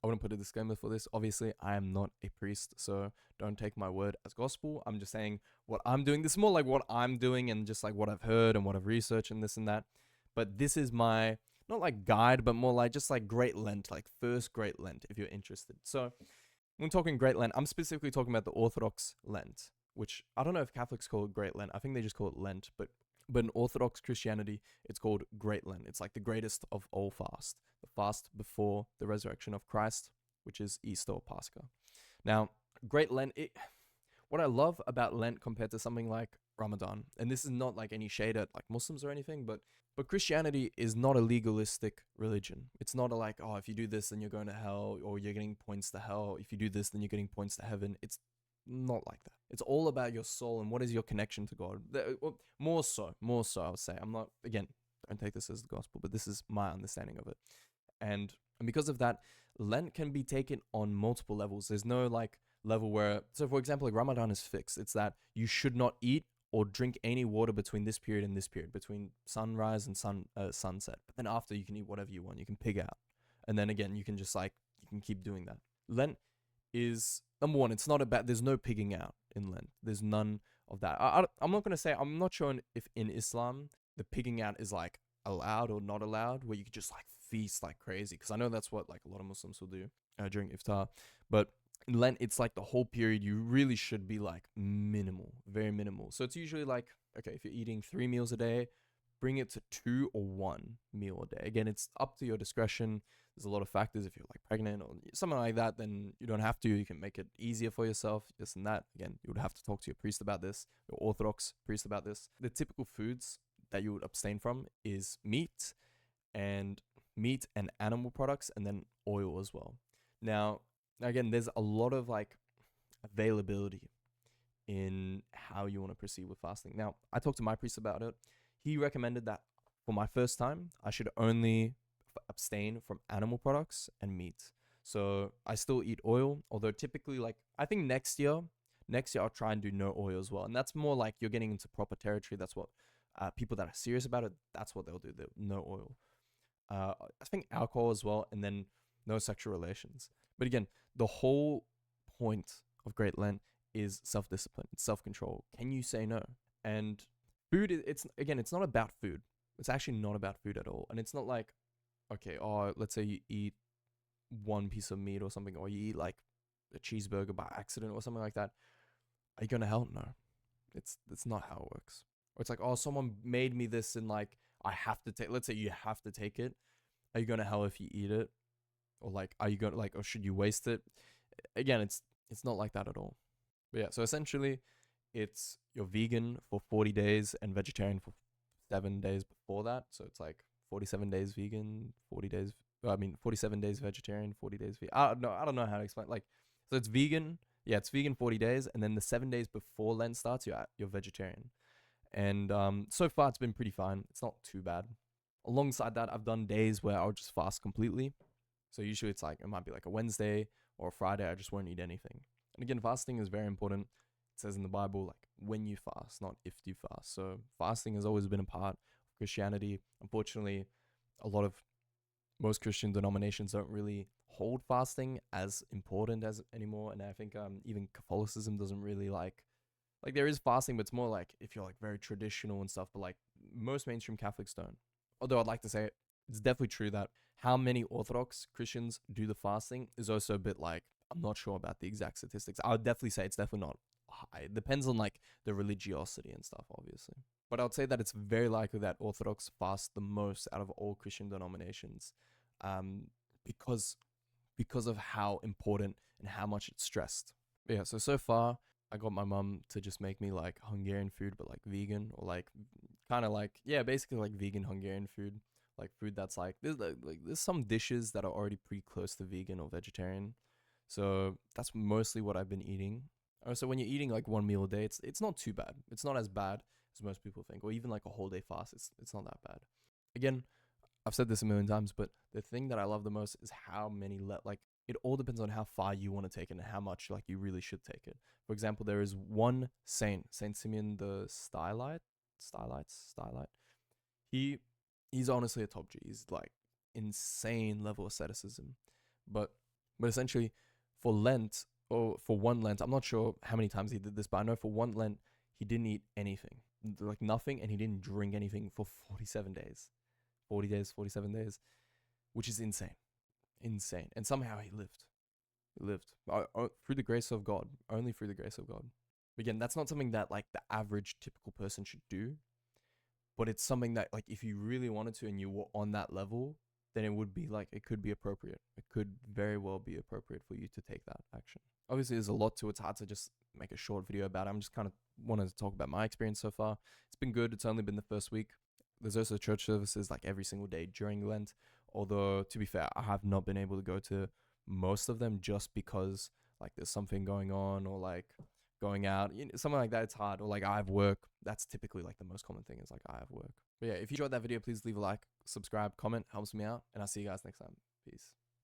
I want to put a disclaimer for this. Obviously, I am not a priest, so don't take my word as gospel. I'm just saying what I'm doing. This is more like what I'm doing and just like what I've heard and what I've researched and this and that. But this is my, not like guide, but more like just like Great Lent, like first Great Lent, if you're interested. So when talking Great Lent, I'm specifically talking about the Orthodox Lent, which I don't know if Catholics call it Great Lent. I think they just call it Lent, but in Orthodox Christianity, it's called Great Lent. It's like the greatest of all fast, the fast before the resurrection of Christ, which is Easter or Pascha. Now, Great Lent, what I love about Lent compared to something like Ramadan, and this is not like any shade at like Muslims or anything, but Christianity is not a legalistic religion. It's not a like, oh, if you do this, then you're going to hell, or you're getting points to hell. If you do this, then you're getting points to heaven. It's not like that. It's all about your soul and what is your connection to God. More so, I would say. I'm not, again, don't take this as the gospel, but this is my understanding of it. And because of that, Lent can be taken on multiple levels. There's no like level where, so for example, like Ramadan is fixed. It's that you should not eat or drink any water between this period and this period, between sunrise and sunset. But then after, you can eat whatever you want. You can pig out. And then again, you can just like, you can keep doing that. Lent is, number one, it's not about, there's no pigging out in Lent. There's none of that. I'm not going to say, I'm not sure if in Islam, the pigging out is like allowed or not allowed, where you could just like feast like crazy. Because I know that's what like a lot of Muslims will do during iftar. But in Lent, it's like the whole period, you really should be like minimal, very minimal. So it's usually like, okay, if you're eating 3 meals a day, bring it to 2 or 1 meal a day. Again, it's up to your discretion. There's a lot of factors. If you're like pregnant or something like that, then you don't have to. You can make it easier for yourself, this and that. Again, you would have to talk to your priest about this, your Orthodox priest about this. The typical foods that you would abstain from is meat and animal products, and then oil as well. Now, again, there's a lot of like availability in how you want to proceed with fasting. Now, I talked to my priest about it. He recommended that for my first time, I should only abstain from animal products and meat. So I still eat oil, although typically, like, I think next year I'll try and do no oil as well. And that's more like you're getting into proper territory. That's what people that are serious about it, that's what they'll do. They'll, no oil. I think alcohol as well, and then no sexual relations. But again, the whole point of Great Lent is self-discipline, it's self-control. Can you say no? And food, it's not about food. It's actually not about food at all. And it's not like, okay, oh, let's say you eat one piece of meat or something, or you eat like a cheeseburger by accident or something like that. Are you gonna hell? No, it's not how it works. Or it's like, oh, someone made me this and like I have to take. Let's say you have to take it. Are you gonna hell if you eat it? Or like, are you gonna like, or should you waste it? Again, it's not like that at all. But yeah, so essentially, it's you're vegan for 40 days and vegetarian for 7 days before that. So it's like 47 days vegan, 40 days. 47 days vegetarian, 40 days vegan. I don't know how to explain. Like, so it's vegan. Yeah, it's vegan 40 days, and then the 7 days before Lent starts, you're vegetarian. And so far it's been pretty fine. It's not too bad. Alongside that, I've done days where I'll just fast completely. So usually it's like, it might be like a Wednesday or a Friday, I just won't eat anything. And again, fasting is very important. It says in the Bible, like when you fast, not if you fast. So fasting has always been a part of Christianity. Unfortunately, most Christian denominations don't really hold fasting as important as anymore. And I think even Catholicism doesn't really like there is fasting, but it's more like if you're like very traditional and stuff, but like most mainstream Catholics don't. Although I'd like to say it's definitely true that how many Orthodox Christians do the fasting is also a bit like, I'm not sure about the exact statistics. I would definitely say it's definitely not high. It depends on like the religiosity and stuff, obviously. But I would say that it's very likely that Orthodox fast the most out of all Christian denominations, because of how important and how much it's stressed. But yeah, so far I got my mum to just make me like Hungarian food, but like vegan, or like kind of like, yeah, basically like vegan Hungarian food, like food that's like there's some dishes that are already pretty close to vegan or vegetarian. So that's mostly what I've been eating. So when you're eating like one meal a day, it's not too bad. It's not as bad as most people think, or even like a whole day fast. It's not that bad. Again, I've said this a million times, but the thing that I love the most is how many like it all depends on how far you want to take it and how much like you really should take it. For example, there is one saint, Saint Simeon the Stylite. He's honestly a top G. He's like insane level asceticism, but But essentially, for Lent, or for one Lent, I'm not sure how many times he did this, but I know for one Lent, he didn't eat anything, like nothing, and he didn't drink anything for 47 days. 40 days, 47 days, which is insane. Insane. And somehow he lived. He lived. Through the grace of God. Only through the grace of God. Again, that's not something that like the average typical person should do, but it's something that like if you really wanted to and you were on that level, then it would be like it could be appropriate. It could very well be appropriate for you to take that action. Obviously, there's a lot to it. It's hard to just make a short video about it. I'm just kind of wanted to talk about my experience so far. It's been good. It's only been the first week. There's also church services like every single day during Lent. Although, to be fair, I have not been able to go to most of them just because like there's something going on or like going out, something like that. It's hard. Or like I have work. That's typically like the most common thing is like I have work. But yeah, if you enjoyed that video, please leave a like, subscribe, comment, helps me out. And I'll see you guys next time. Peace.